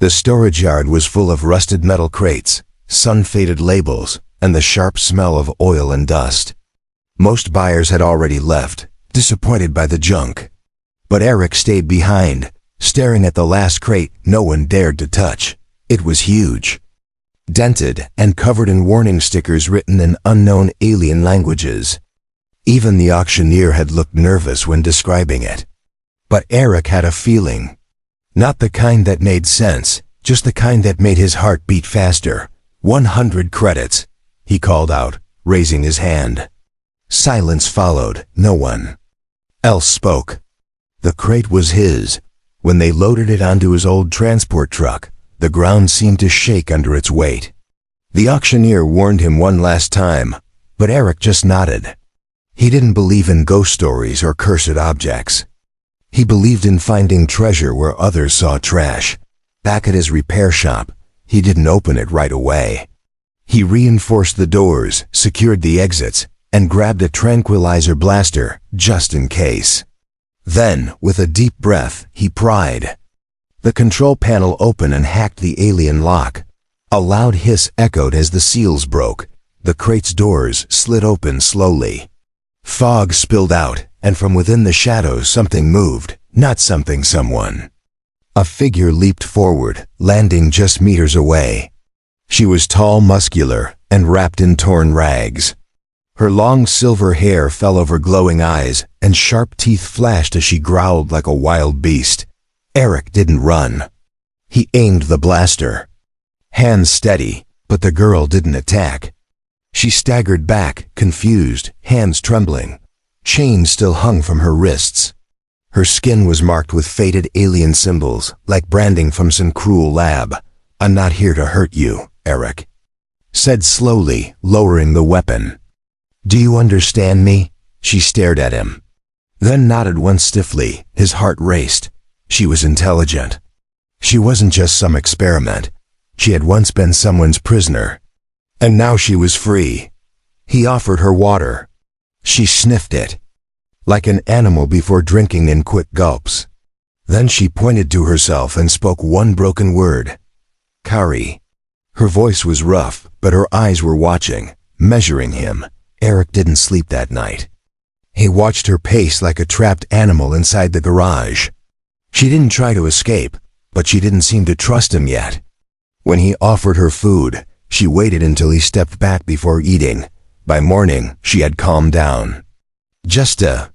The storage yard was full of rusted metal crates, sun-faded labels, and the sharp smell of oil and dust. Most buyers had already left, disappointed by the junk. But Erik stayed behind, staring at the last crate no one dared to touch. It was huge, dented and covered in warning stickers written in unknown alien languages. Even the auctioneer had looked nervous when describing it. But Erik had a feeling. Not the kind that made sense, just the kind that made his heart beat faster. 100 credits, he called out, raising his hand. Silence followed. No one else spoke. The crate was his. When they loaded it onto his old transport truck, the ground seemed to shake under its weight. The auctioneer warned him one last time, but Erik just nodded. He didn't believe in ghost stories or cursed objects. He believed in finding treasure where others saw trash. Back at his repair shop, he didn't open it right away. He reinforced the doors, secured the exits, and grabbed a tranquilizer blaster just in case. Then, with a deep breath, he pried. The control panel opened and hacked the alien lock. A loud hiss echoed as the seals broke. The crate's doors slid open slowly. Fog spilled out, and from within the shadows something moved, not something, someone. A figure leaped forward, landing just meters away. She was tall, muscular, and wrapped in torn rags. Her long silver hair fell over glowing eyes, and sharp teeth flashed as she growled like a wild beast. Erik didn't run. He aimed the blaster. Hands steady, but the girl didn't attack. She staggered back, confused, hands trembling. Chains still hung from her wrists. Her skin was marked with faded alien symbols, like branding from some cruel lab. "I'm not here to hurt you," Erik said slowly, lowering the weapon. "Do you understand me?" She stared at him, then nodded once stiffly. His heart raced. She was intelligent. She wasn't just some experiment. She had once been someone's prisoner. And now she was free. He offered her water. She sniffed it, like an animal before drinking in quick gulps. Then she pointed to herself and spoke one broken word. "Kaari." Her voice was rough, but her eyes were watching, measuring him. Erik didn't sleep that night. He watched her pace like a trapped animal inside the garage. She didn't try to escape, but she didn't seem to trust him yet. When he offered her food, she waited until he stepped back before eating. By morning, she had calmed down. Just a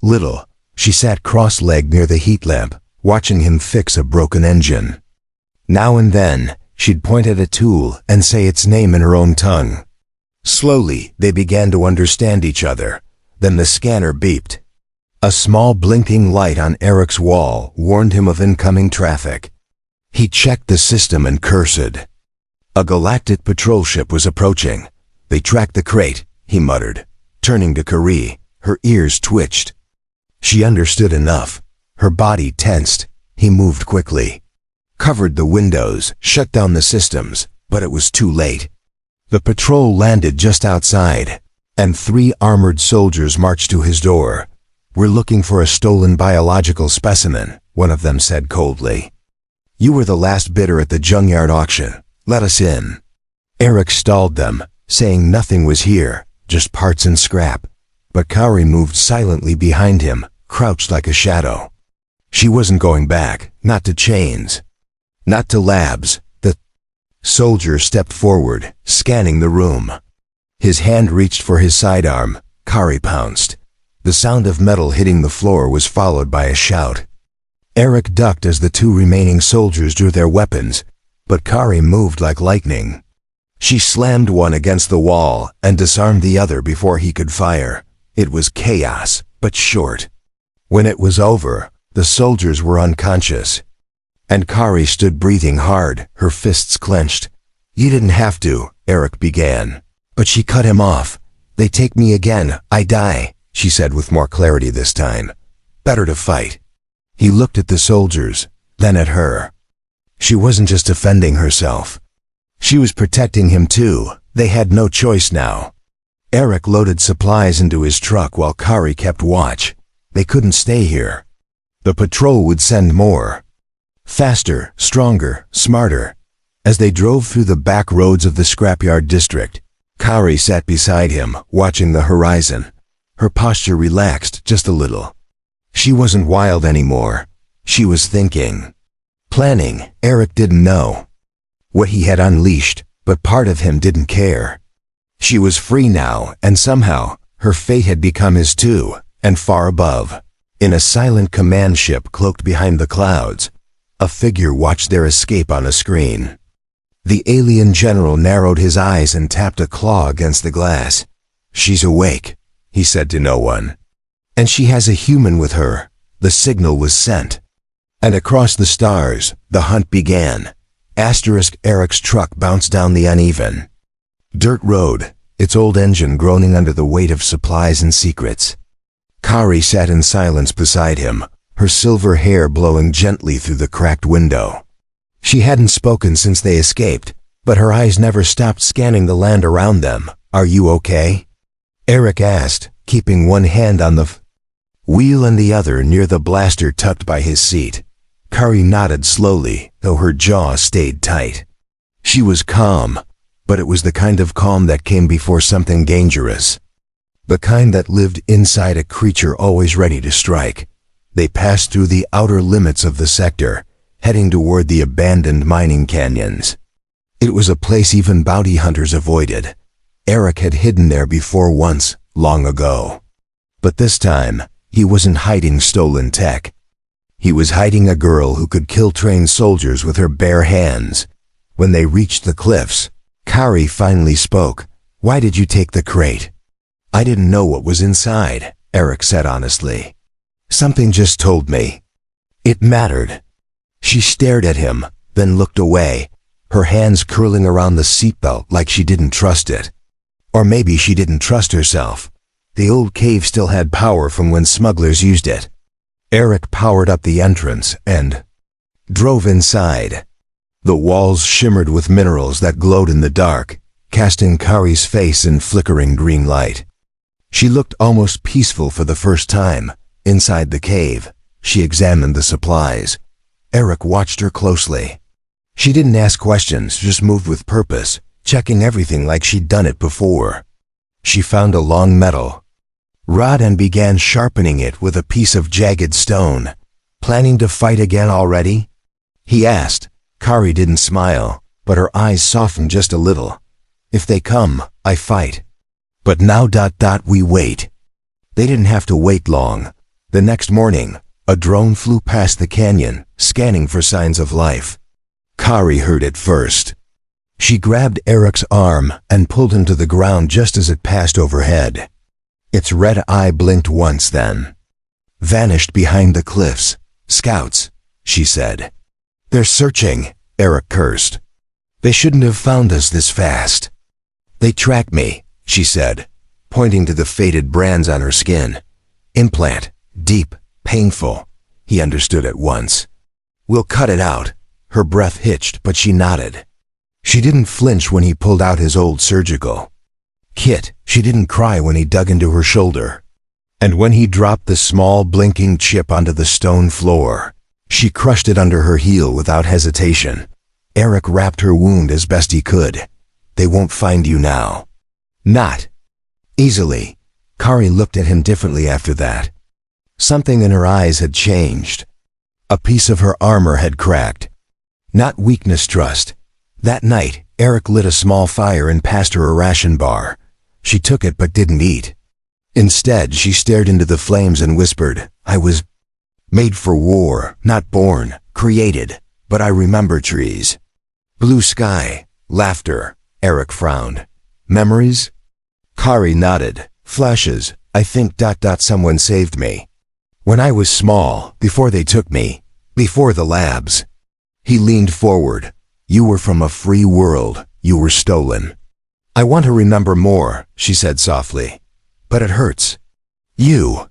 little. She sat cross-legged near the heat lamp, watching him fix a broken engine. Now and then, she'd point at a tool and say its name in her own tongue. Slowly, they began to understand each other. Then the scanner beeped. A small blinking light on Erik's wall warned him of incoming traffic. He checked the system and cursed. A galactic patrol ship was approaching. "They tracked the crate," he muttered, turning to Kaari. Her ears twitched. She understood enough. Her body tensed. He moved quickly, covered the windows, shut down the systems, but it was too late. The patrol landed just outside, and 3 armored soldiers marched to his door. "We're looking for a stolen biological specimen," one of them said coldly. "You were the last bidder at the junkyard auction. Let us in." Erik stalled them, saying nothing was here, just parts and scrap. But Kaari moved silently behind him, crouched like a shadow. She wasn't going back, not to chains, not to labs. The soldier stepped forward, scanning the room. His hand reached for his sidearm. Kaari pounced. The sound of metal hitting the floor was followed by a shout. Erik ducked as the 2 remaining soldiers drew their weapons, but Kaari moved like lightning. She slammed one against the wall and disarmed the other before he could fire. It was chaos, but short. When it was over, the soldiers were unconscious, and Kaari stood breathing hard, her fists clenched. "You didn't have to," Erik began, but she cut him off. "They take me again, I die," she said with more clarity this time. "Better to fight." He looked at the soldiers, then at her. She wasn't just defending herself. She was protecting him too. They had no choice now. Erik loaded supplies into his truck while Kaari kept watch. They couldn't stay here. The patrol would send more. Faster, stronger, smarter. As they drove through the back roads of the scrapyard district, Kaari sat beside him, watching the horizon. Her posture relaxed just a little. She wasn't wild anymore. She was thinking. Planning. Erik didn't know what he had unleashed, but part of him didn't care. She was free now, and somehow, her fate had become his too, and far above. In a silent command ship cloaked behind the clouds, a figure watched their escape on a screen. The alien general narrowed his eyes and tapped a claw against the glass. "She's awake," he said to no one. "And she has a human with her." The signal was sent. And across the stars, the hunt began. Erik's truck bounced down the uneven dirt road, its old engine groaning under the weight of supplies and secrets. Kaari sat in silence beside him, her silver hair blowing gently through the cracked window. She hadn't spoken since they escaped, but her eyes never stopped scanning the land around them. "Are you okay?" Erik asked, keeping one hand on the wheel and the other near the blaster tucked by his seat. Kaari nodded slowly, though her jaw stayed tight. She was calm, but it was the kind of calm that came before something dangerous. The kind that lived inside a creature always ready to strike. They passed through the outer limits of the sector, heading toward the abandoned mining canyons. It was a place even bounty hunters avoided. Erik had hidden there before once, long ago. But this time, he wasn't hiding stolen tech. He was hiding a girl who could kill trained soldiers with her bare hands. When they reached the cliffs, Kaari finally spoke. "Why did you take the crate?" "I didn't know what was inside," Erik said honestly. "Something just told me it mattered." She stared at him, then looked away, her hands curling around the seatbelt like she didn't trust it. Or maybe she didn't trust herself. The old cave still had power from when smugglers used it. Erik powered up the entrance and drove inside. The walls shimmered with minerals that glowed in the dark, casting Kaari's face in flickering green light. She looked almost peaceful for the first time. Inside the cave, she examined the supplies. Erik watched her closely. She didn't ask questions, just moved with purpose, checking everything like she'd done it before. She found a long metal rod and began sharpening it with a piece of jagged stone. "Planning to fight again already?" he asked. Kaari didn't smile, but her eyes softened just a little. "If they come, I fight. But now we wait." They didn't have to wait long. The next morning, a drone flew past the canyon, scanning for signs of life. Kaari heard it first. She grabbed Erik's arm and pulled him to the ground just as it passed overhead. Its red eye blinked once, then vanished behind the cliffs. "Scouts," she said. "They're searching," Erik cursed. "They shouldn't have found us this fast." "They tracked me," she said, pointing to the faded brands on her skin. "Implant. Deep. Painful." He understood at once. "We'll cut it out." Her breath hitched, but she nodded. She didn't flinch when he pulled out his old surgical kit. She didn't cry when he dug into her shoulder. And when he dropped the small blinking chip onto the stone floor, she crushed it under her heel without hesitation. Erik wrapped her wound as best he could. "They won't find you now." "Not easily." Kaari looked at him differently after that. Something in her eyes had changed. A piece of her armor had cracked. Not weakness, trust. That night, Erik lit a small fire and passed her a ration bar. She took it but didn't eat. Instead, she stared into the flames and whispered, "I was made for war, not born, created, but I remember trees." Blue sky, laughter. Erik frowned. "Memories?" Kaari nodded. "Flashes. I think someone saved me. When I was small, before they took me, before the labs." He leaned forward. "You were from a free world. You were stolen." "I want to remember more," she said softly. "But it hurts." "You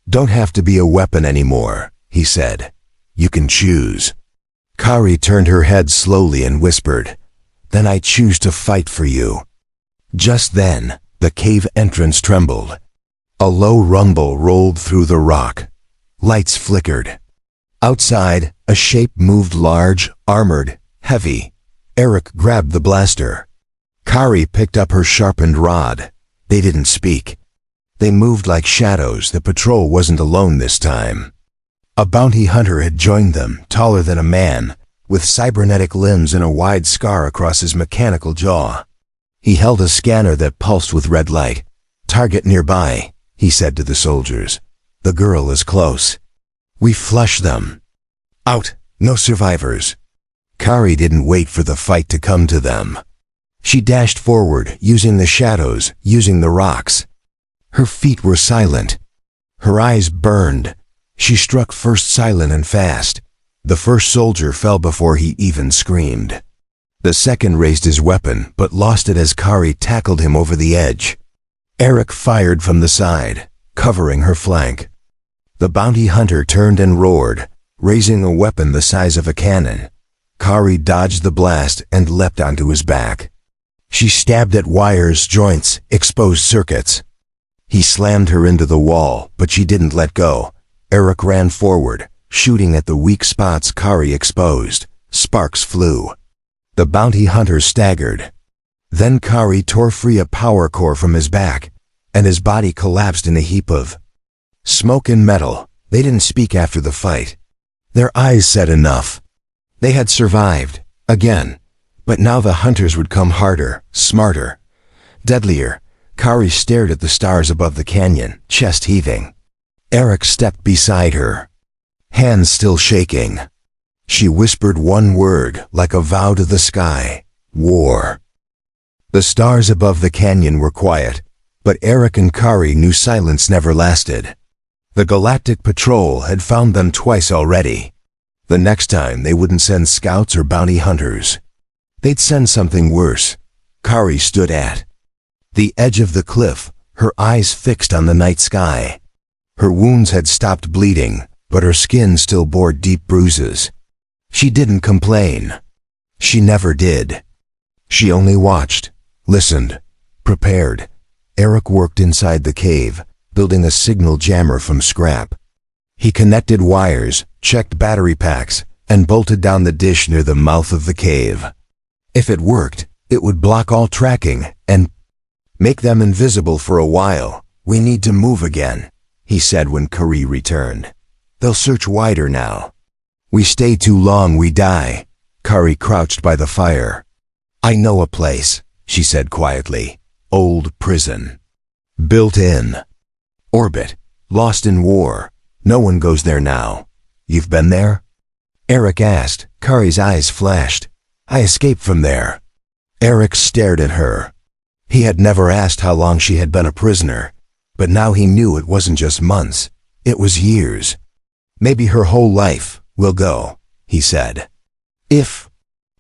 don't have to be a weapon anymore," he said. "You can choose." Kaari turned her head slowly and whispered, "Then I choose to fight for you." Just then, the cave entrance trembled. A low rumble rolled through the rock. Lights flickered. Outside, a shape moved large, armored, heavy. Erik grabbed the blaster. Kaari picked up her sharpened rod. They didn't speak. They moved like shadows. The patrol wasn't alone this time. A bounty hunter had joined them, taller than a man, with cybernetic limbs and a wide scar across his mechanical jaw. He held a scanner that pulsed with red light. "Target nearby," he said to the soldiers. "The girl is close. We flush them. Out, no survivors." Kaari didn't wait for the fight to come to them. She dashed forward, using the shadows, using the rocks. Her feet were silent. Her eyes burned. She struck first silent and fast. The first soldier fell before he even screamed. The second raised his weapon, but lost it as Kaari tackled him over the edge. Erik fired from the side, covering her flank. The bounty hunter turned and roared, raising a weapon the size of a cannon. Kaari dodged the blast and leapt onto his back. She stabbed at wires, joints, exposed circuits. He slammed her into the wall, but she didn't let go. Erik ran forward, shooting at the weak spots Kaari exposed. Sparks flew. The bounty hunter staggered. Then Kaari tore free a power core from his back, and his body collapsed in a heap of smoke and metal. They didn't speak after the fight. Their eyes said enough. They had survived, again. But now the hunters would come harder, smarter, deadlier. Kaari stared at the stars above the canyon, chest heaving. Erik stepped beside her, hands still shaking. She whispered one word, like a vow to the sky: war. The stars above the canyon were quiet, but Erik and Kaari knew silence never lasted. The Galactic Patrol had found them twice already. The next time they wouldn't send scouts or bounty hunters. They'd send something worse. Kaari stood at the edge of the cliff, her eyes fixed on the night sky. Her wounds had stopped bleeding, but her skin still bore deep bruises. She didn't complain. She never did. She only watched, listened, prepared. Erik worked inside the cave, building a signal jammer from scrap. He connected wires, checked battery packs, and bolted down the dish near the mouth of the cave. If it worked, it would block all tracking and make them invisible for a while. "We need to move again," he said when Kaari returned. "They'll search wider now. We stay too long, we die." Kaari crouched by the fire. "I know a place," she said quietly. "Old prison. Built in orbit. Lost in war. No one goes there now. You've been there?" Erik asked. Kaari's eyes flashed. "I escaped from there." Erik stared at her. He had never asked how long she had been a prisoner, but now he knew it wasn't just months. It was years. "Maybe her whole life. We'll go," he said. "If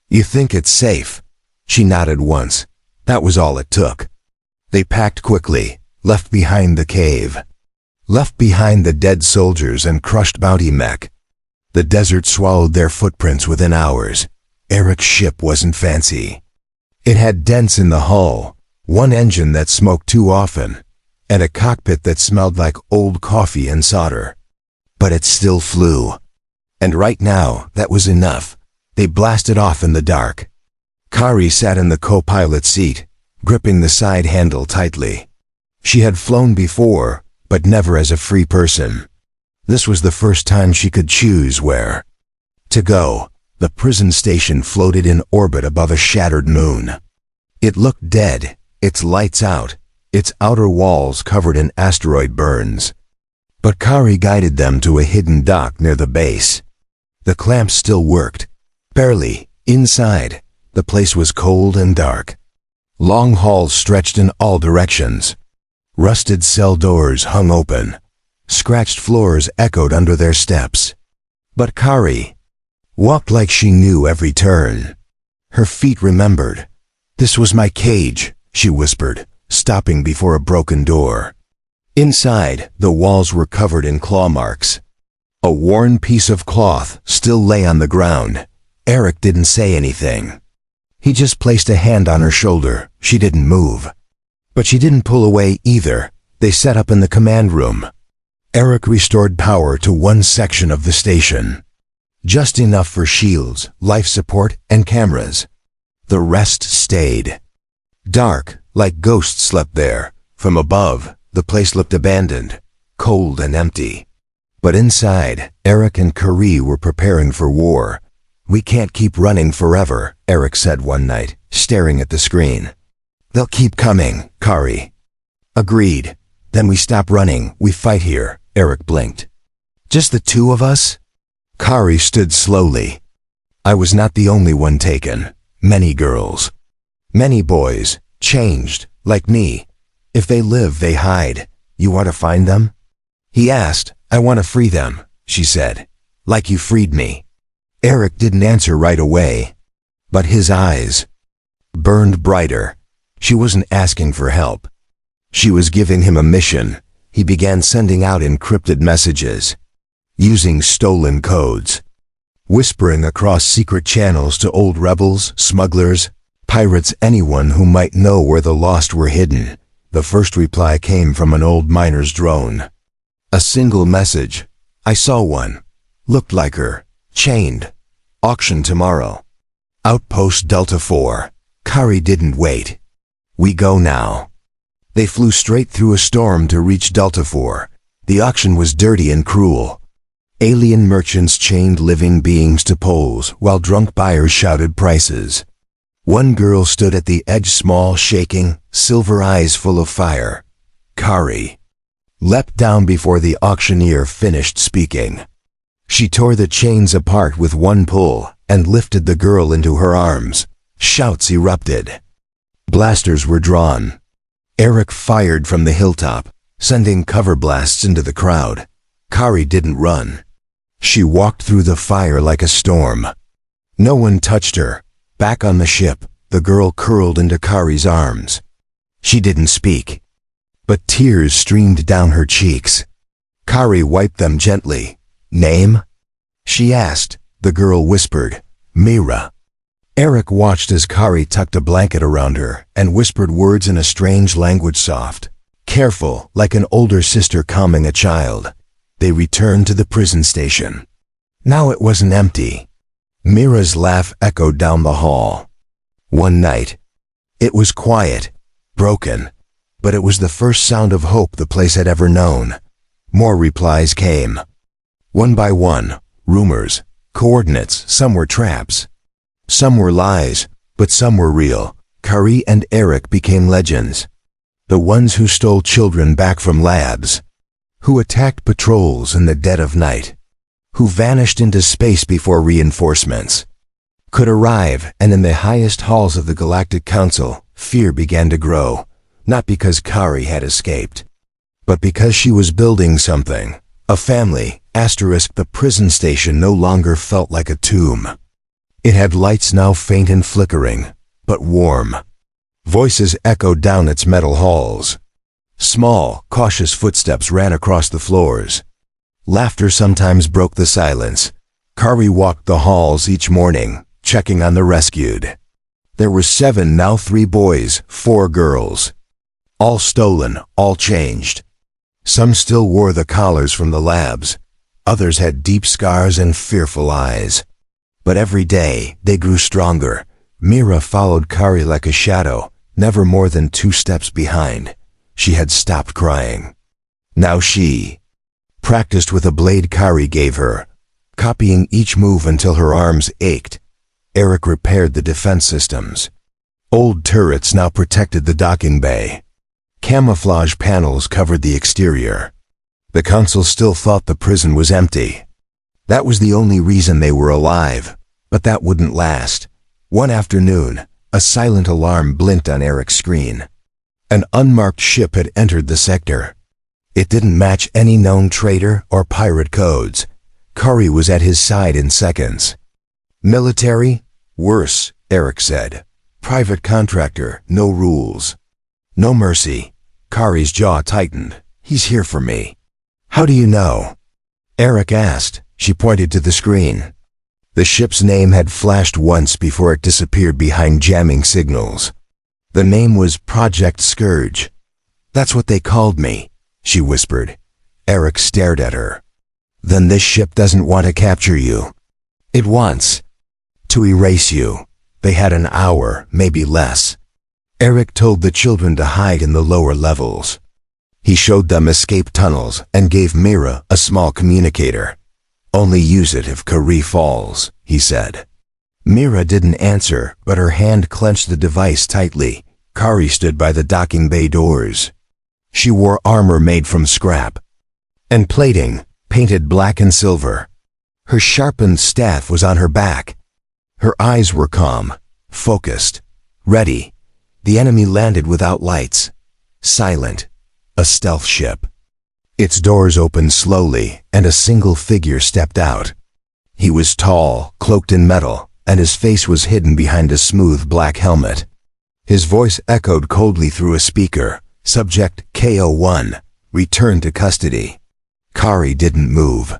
you think it's safe." She nodded once. That was all it took. They packed quickly, left behind the cave. Left behind the dead soldiers and crushed bounty mech. The desert swallowed their footprints within hours. Erik's ship wasn't fancy. It had dents in the hull, one engine that smoked too often, and a cockpit that smelled like old coffee and solder. But it still flew. And right now, that was enough. They blasted off in the dark. Kaari sat in the co-pilot seat, gripping the side handle tightly. She had flown before, but never as a free person. This was the first time she could choose where to go. The prison station floated in orbit above a shattered moon. It looked dead, its lights out, its outer walls covered in asteroid burns. But Kaari guided them to a hidden dock near the base. The clamps still worked. Barely. Inside, the place was cold and dark. Long halls stretched in all directions. Rusted cell doors hung open. Scratched floors echoed under their steps. But Kaari walked like she knew every turn. Her feet remembered. "This was my cage," she whispered, stopping before a broken door. Inside, the walls were covered in claw marks. A worn piece of cloth still lay on the ground. Erik didn't say anything. He just placed a hand on her shoulder. She didn't move. But she didn't pull away either. They set up in the command room. Erik restored power to one section of the station. Just enough for shields, life support, and cameras. The rest stayed. Dark, like ghosts slept there. From above, the place looked abandoned, cold and empty. But inside, Erik and Kaari were preparing for war. "We can't keep running forever," Erik said one night, staring at the screen. "They'll keep coming," Kaari agreed. "Then we stop running, we fight here," Erik blinked. "Just the two of us?" Kaari stood slowly. "I was not the only one taken. Many girls. Many boys, changed, like me. If they live, they hide. You want to find them?" He asked. "I want to free them," she said. "Like you freed me." Erik didn't answer right away, but his eyes burned brighter. She wasn't asking for help. She was giving him a mission. He began sending out encrypted messages, using stolen codes, whispering across secret channels to old rebels, smugglers, pirates, anyone who might know where the lost were hidden. The first reply came from an old miner's drone. A single message. "I saw one. Looked like her. Chained. Auction tomorrow. Outpost Delta 4. Kaari didn't wait. "We go now." They flew straight through a storm to reach Delta 4. The auction was dirty and cruel. Alien merchants chained living beings to poles while drunk buyers shouted prices. One girl stood at the edge, small, shaking, silver eyes full of fire. Kaari leapt down before the auctioneer finished speaking. She tore the chains apart with one pull and lifted the girl into her arms. Shouts erupted. Blasters were drawn. Erik fired from the hilltop, sending cover blasts into the crowd. Kaari didn't run. She walked through the fire like a storm. No one touched her. Back on the ship, the girl curled into Kaari's arms. She didn't speak, but tears streamed down her cheeks. Kaari wiped them gently. "Name?" she asked. The girl whispered, "Mira." Erik watched as Kaari tucked a blanket around her and whispered words in a strange language, soft, careful, like an older sister calming a child. They returned to the prison station. Now it wasn't empty. Mira's laugh echoed down the hall. One night, it was quiet, broken, but it was the first sound of hope the place had ever known. More replies came. One by one, rumors, coordinates, some were traps. Some were lies, but some were real. Kaari and Erik became legends. The ones who stole children back from labs, who attacked patrols in the dead of night, who vanished into space before reinforcements could arrive, and in the highest halls of the Galactic Council, fear began to grow, not because Kaari had escaped, but because she was building something, a family. The prison station no longer felt like a tomb. It had lights now faint and flickering, but warm. Voices echoed down its metal halls. Small, cautious footsteps ran across the floors. Laughter sometimes broke the silence. Kaari walked the halls each morning, checking on the rescued. There were 7 now, 3 boys, 4 girls. All stolen, all changed. Some still wore the collars from the labs. Others had deep scars and fearful eyes. But every day, they grew stronger. Mira followed Kaari like a shadow, never more than 2 steps behind. She had stopped crying. Now she practiced with a blade Kaari gave her, copying each move until her arms ached. Erik repaired the defense systems. Old turrets now protected the docking bay. Camouflage panels covered the exterior. The council still thought the prison was empty. That was the only reason they were alive, but that wouldn't last. One afternoon, a silent alarm blinked on Erik's screen. An unmarked ship had entered the sector. It didn't match any known traitor or pirate codes. Kaari was at his side in seconds. "Military? Worse," Erik said. "Private contractor, no rules. No mercy." Kaari's jaw tightened. "He's here for me." "How do you know?" Erik asked. She pointed to the screen. The ship's name had flashed once before it disappeared behind jamming signals. The name was Project Scourge. "That's what they called me," she whispered. Erik stared at her. "Then this ship doesn't want to capture you." It wants to erase you. They had an hour, maybe less. Erik told the children to hide in the lower levels. He showed them escape tunnels and gave Mira a small communicator. Only use it if Kaari falls, he said. Mira didn't answer, but her hand clenched the device tightly. Kaari stood by the docking bay doors. She wore armor made from scrap and plating, painted black and silver. Her sharpened staff was on her back. Her eyes were calm, focused, ready. The enemy landed without lights, silent, a stealth ship. Its doors opened slowly, and a single figure stepped out. He was tall, cloaked in metal, and his face was hidden behind a smooth black helmet. His voice echoed coldly through a speaker. Subject K01, return to custody. Kaari didn't move.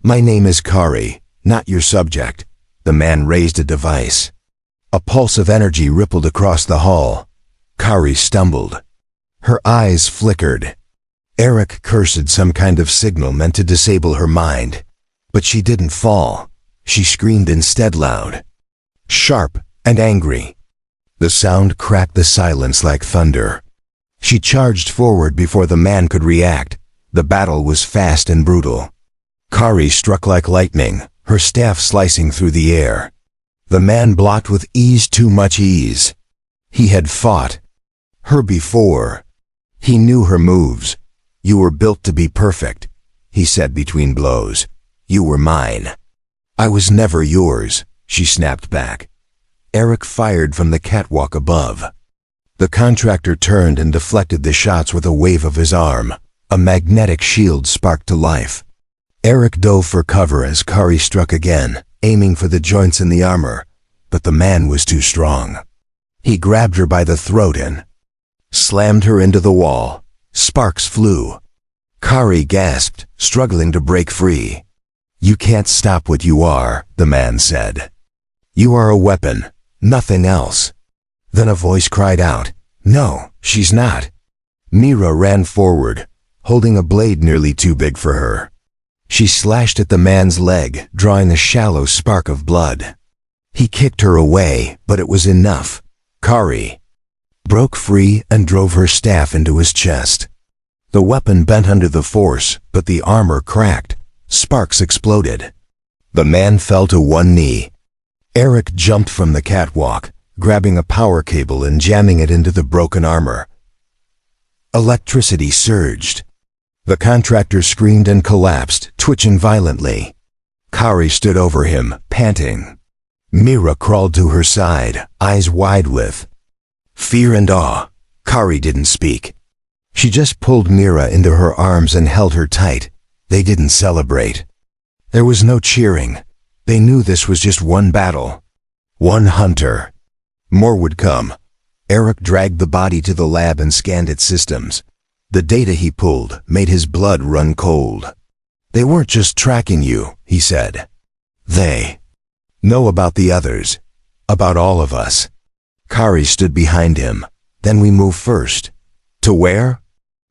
My name is Kaari, not your subject. The man raised a device. A pulse of energy rippled across the hall. Kaari stumbled. Her eyes flickered. Erik cursed some kind of signal meant to disable her mind. But she didn't fall. She screamed instead loud, sharp and angry. The sound cracked the silence like thunder. She charged forward before the man could react. The battle was fast and brutal. Kaari struck like lightning, her staff slicing through the air. The man blocked with ease, too much ease. He had fought her before. He knew her moves. You were built to be perfect, he said between blows. You were mine. I was never yours, she snapped back. Erik fired from the catwalk above. The contractor turned and deflected the shots with a wave of his arm. A magnetic shield sparked to life. Erik dove for cover as Kaari struck again, aiming for the joints in the armor, but the man was too strong. He grabbed her by the throat and slammed her into the wall. Sparks flew. Kaari gasped, struggling to break free. You can't stop what you are, the man said. You are a weapon, nothing else. Then a voice cried out, no, she's not. Mira ran forward, holding a blade nearly too big for her. She slashed at the man's leg, drawing a shallow spark of blood. He kicked her away, but it was enough. Kaari broke free and drove her staff into his chest. The weapon bent under the force, but the armor cracked. Sparks exploded. The man fell to one knee. Erik jumped from the catwalk, grabbing a power cable and jamming it into the broken armor. Electricity surged. The contractor screamed and collapsed, twitching violently. Kaari stood over him, panting. Mira crawled to her side, eyes wide with fear and awe. Kaari didn't speak. She just pulled Mira into her arms and held her tight. They didn't celebrate. There was no cheering. They knew this was just one battle. One hunter. More would come. Erik dragged the body to the lab and scanned its systems. The data he pulled made his blood run cold. They weren't just tracking you, he said. They know about the others. About all of us. Kaari stood behind him. Then we move first. To where?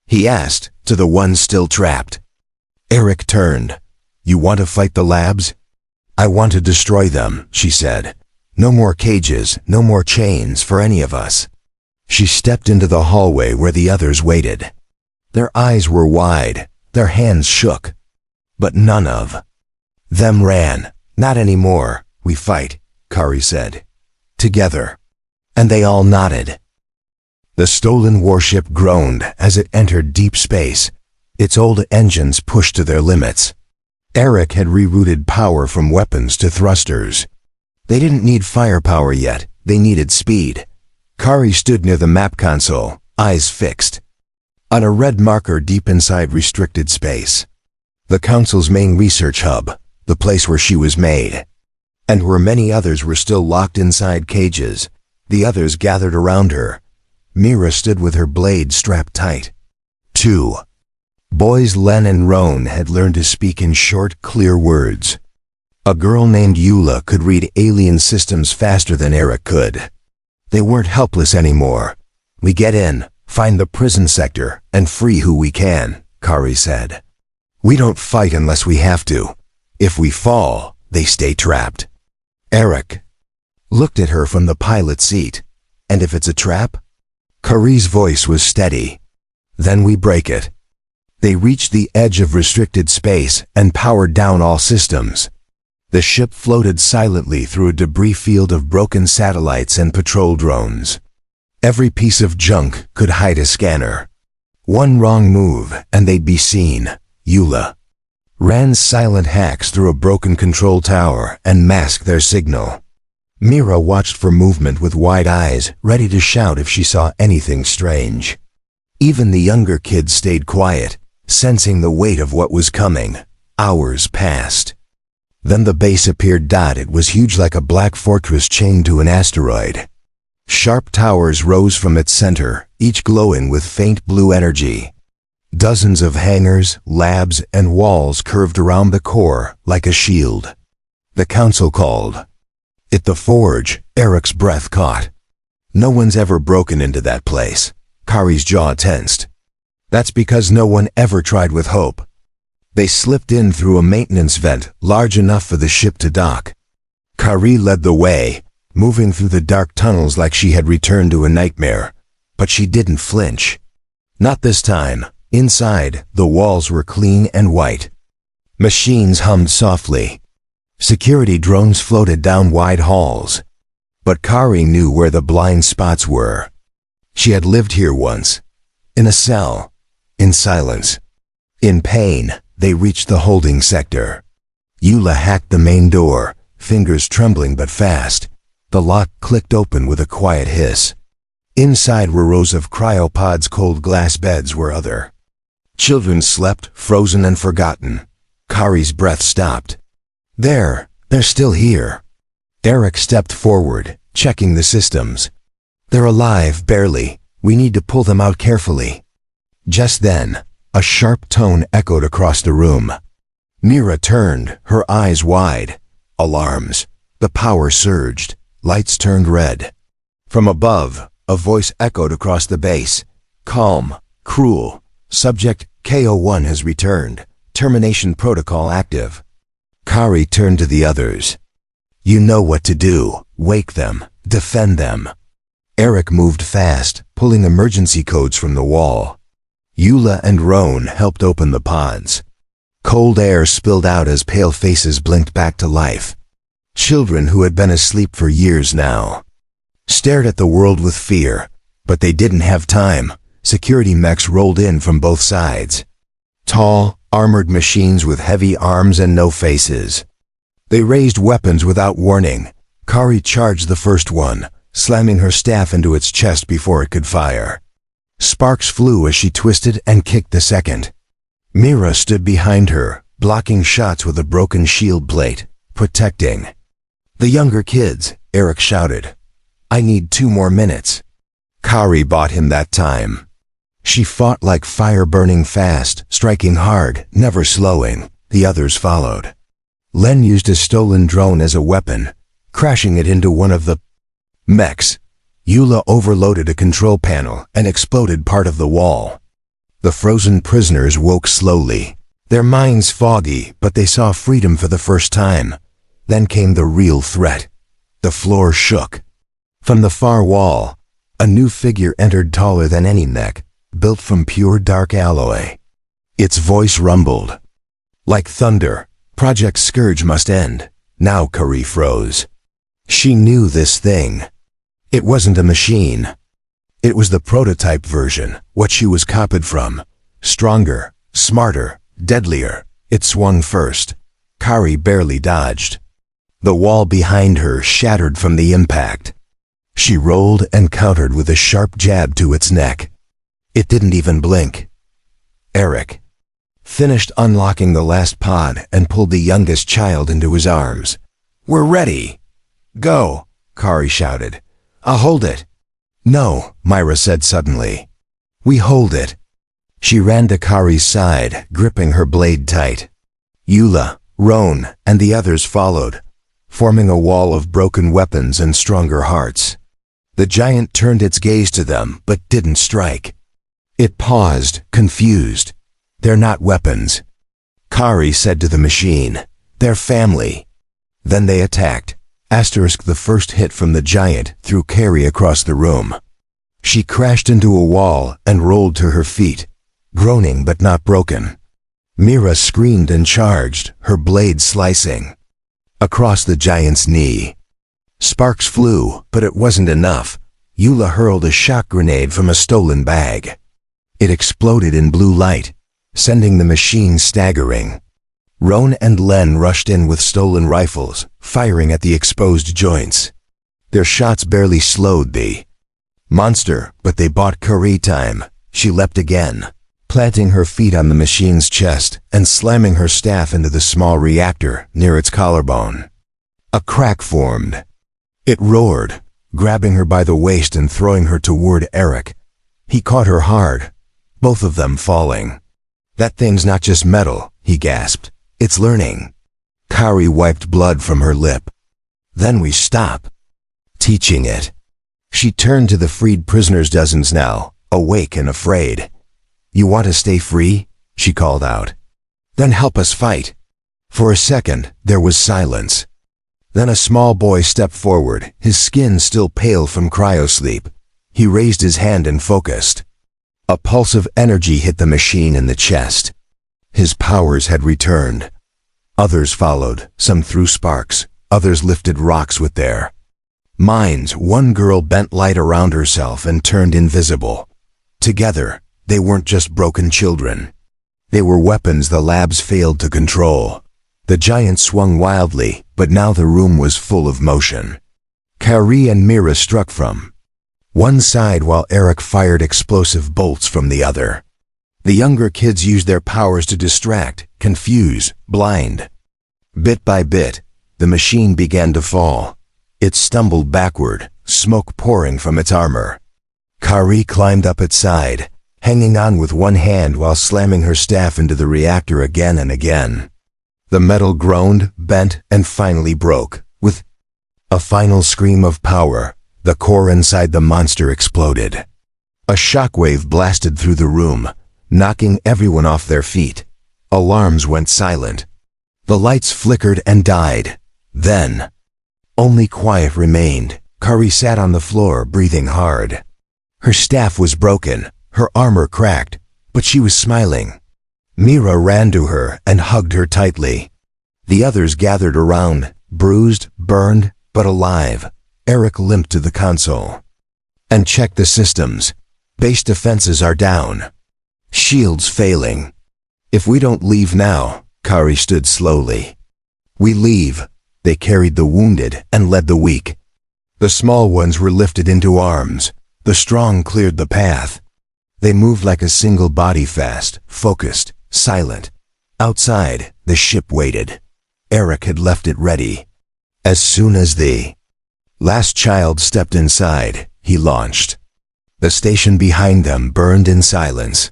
He asked, to the ones still trapped. Erik turned. You want to fight the labs? I want to destroy them, she said. No more cages, no more chains for any of us. She stepped into the hallway where the others waited. Their eyes were wide, their hands shook. But none of them ran. Not anymore. We fight, Kaari said. Together. And they all nodded. The stolen warship groaned as it entered deep space. Its old engines pushed to their limits. Erik had rerouted power from weapons to thrusters. They didn't need firepower yet, they needed speed. Kaari stood near the map console, eyes fixed on a red marker deep inside restricted space. The Council's main research hub, the place where she was made. And where many others were still locked inside cages. The others gathered around her. Mira stood with her blade strapped tight. 2. Boys Len and Roan had learned to speak in short, clear words. A girl named Eula could read alien systems faster than Erik could. They weren't helpless anymore. We get in, find the prison sector, and free who we can, Kaari said. We don't fight unless we have to. If we fall, they stay trapped. Erik looked at her from the pilot seat. And if it's a trap? Kaari's voice was steady. Then we break it. They reached the edge of restricted space and powered down all systems. The ship floated silently through a debris field of broken satellites and patrol drones. Every piece of junk could hide a scanner. One wrong move and they'd be seen. Eula ran silent hacks through a broken control tower and masked their signal. Mira watched for movement with wide eyes, ready to shout if she saw anything strange. Even the younger kids stayed quiet, sensing the weight of what was coming. Hours passed. Then the base appeared. It was huge, like a black fortress chained to an asteroid. Sharp towers rose from its center, each glowing with faint blue energy. Dozens of hangars, labs, and walls curved around the core like a shield. The council called. At the forge, Erik's breath caught. No one's ever broken into that place. Kaari's jaw tensed. That's because no one ever tried with hope. They slipped in through a maintenance vent large enough for the ship to dock. Kaari led the way, moving through the dark tunnels like she had returned to a nightmare. But she didn't flinch. Not this time. Inside, the walls were clean and white. Machines hummed softly. Security drones floated down wide halls. But Kaari knew where the blind spots were. She had lived here once. In a cell. In silence. In pain, they reached the holding sector. Eula hacked the main door, fingers trembling but fast. The lock clicked open with a quiet hiss. Inside were rows of cryopods. Cold glass beds were other. Children slept, frozen and forgotten. Kaari's breath stopped. They're still here. Erik stepped forward, checking the systems. They're alive, barely. We need to pull them out carefully. Just then, a sharp tone echoed across the room. Mira turned, her eyes wide. Alarms. The power surged. Lights turned red. From above, a voice echoed across the base. Calm, cruel. Subject KO1 has returned. Termination protocol active. Kaari turned to the others. You know what to do. Wake them. Defend them. Erik moved fast, pulling emergency codes from the wall. Eula and Roan helped open the pods. Cold air spilled out as pale faces blinked back to life. Children who had been asleep for years now stared at the world with fear, but they didn't have time. Security mechs rolled in from both sides. Tall, armored machines with heavy arms and no faces. They raised weapons without warning. Kaari charged the first one, slamming her staff into its chest before it could fire. Sparks flew as she twisted and kicked the second. Mira stood behind her, blocking shots with a broken shield plate, protecting. The younger kids, Erik shouted. I need 2 more minutes. Kaari bought him that time. She fought like fire, burning fast, striking hard, never slowing. The others followed. Len used a stolen drone as a weapon, crashing it into one of the mechs. Eula overloaded a control panel and exploded part of the wall. The frozen prisoners woke slowly, their minds foggy, but they saw freedom for the first time. Then came the real threat. The floor shook. From the far wall, a new figure entered, taller than any mech, built from pure dark alloy. Its voice rumbled. Like thunder, Project Scourge must end. Now Kaari froze. She knew this thing. It wasn't a machine. It was the prototype version, what she was copied from. Stronger, smarter, deadlier. It swung first. Kaari barely dodged. The wall behind her shattered from the impact. She rolled and countered with a sharp jab to its neck. It didn't even blink. Erik finished unlocking the last pod and pulled the youngest child into his arms. We're ready. Go, Kaari shouted. I'll hold it. No, Myra said suddenly. We hold it. She ran to Kaari's side, gripping her blade tight. Eula, Roan, and the others followed, forming a wall of broken weapons and stronger hearts. The giant turned its gaze to them, but didn't strike. It paused, confused. They're not weapons. Kaari said to the machine. They're family. Then they attacked. The first hit from the giant threw Kaari across the room. She crashed into a wall and rolled to her feet, groaning but not broken. Mira screamed and charged, her blade slicing across the giant's knee. Sparks flew, but it wasn't enough. Eula hurled a shock grenade from a stolen bag. It exploded in blue light, sending the machine staggering. Roan and Len rushed in with stolen rifles, firing at the exposed joints. Their shots barely slowed the monster, but they bought Kaari time. She leapt again, planting her feet on the machine's chest and slamming her staff into the small reactor near its collarbone. A crack formed. It roared, grabbing her by the waist and throwing her toward Erik. He caught her hard, both of them falling. "That thing's not just metal," he gasped. "It's learning." Kaari wiped blood from her lip. "Then we stop teaching it." She turned to the freed prisoners, dozens now, awake and afraid. "You want to stay free?" she called out. "Then help us fight." For a second, there was silence. Then a small boy stepped forward, his skin still pale from cryosleep. He raised his hand and focused. A pulse of energy hit the machine in the chest. His powers had returned. Others followed, some threw sparks, others lifted rocks with their minds. One girl bent light around herself and turned invisible. Together, they weren't just broken children. They were weapons the labs failed to control. The giant swung wildly, but now the room was full of motion. Kaari and Mira struck from one side while Erik fired explosive bolts from the other. The younger kids used their powers to distract, confuse, blind. Bit by bit, the machine began to fall. It stumbled backward, smoke pouring from its armor. Kaari climbed up its side, hanging on with one hand while slamming her staff into the reactor again and again. The metal groaned, bent, and finally broke. With a final scream of power, the core inside the monster exploded. A shockwave blasted through the room, knocking everyone off their feet. Alarms went silent. The lights flickered and died. Then, only quiet remained. Kaari sat on the floor, breathing hard. Her staff was broken, her armor cracked, but she was smiling. Mira ran to her and hugged her tightly. The others gathered around, bruised, burned, but alive. Erik limped to the console and checked the systems. Base defenses are down. Shields failing. "If we don't leave now," Kaari stood slowly. "We leave." They carried the wounded and led the weak. The small ones were lifted into arms. The strong cleared the path. They moved like a single body, fast, focused, silent. Outside, the ship waited. Erik had left it ready. As soon as the last child stepped inside, he launched. The station behind them burned in silence.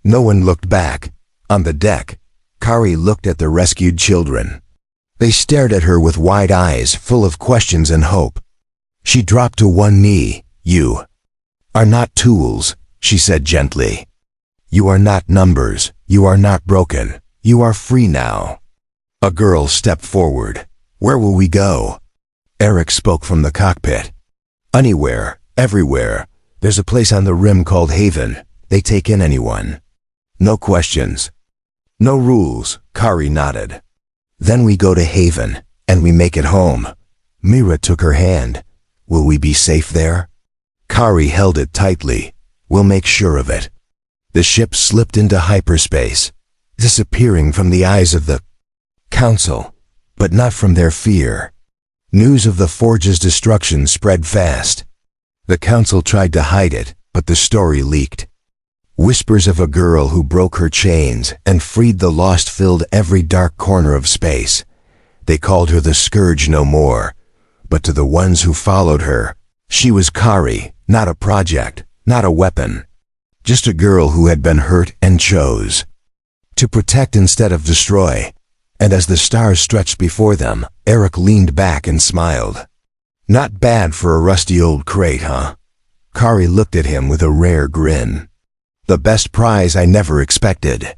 No one looked back. On the deck, Kaari looked at the rescued children. They stared at her with wide eyes full of questions and hope. She dropped to one knee. "You are not tools," she said gently. "You are not numbers. You are not broken. You are free now." A girl stepped forward. "Where will we go?" Erik spoke from the cockpit. "Anywhere, everywhere. There's a place on the rim called Haven. They take in anyone. No questions. No rules." Kaari nodded. "Then we go to Haven, and we make it home." Mira took her hand. "Will we be safe there?" Kaari held it tightly. "We'll make sure of it." The ship slipped into hyperspace, disappearing from the eyes of the Council, but not from their fear. News of the Forge's destruction spread fast. The Council tried to hide it, but the story leaked. Whispers of a girl who broke her chains and freed the lost filled every dark corner of space. They called her the Scourge no more, but to the ones who followed her, she was Kaari, not a project, not a weapon. Just a girl who had been hurt and chose to protect instead of destroy. And as the stars stretched before them, Erik leaned back and smiled. "Not bad for a rusty old crate, huh?" Kaari looked at him with a rare grin. "The best prize I never expected."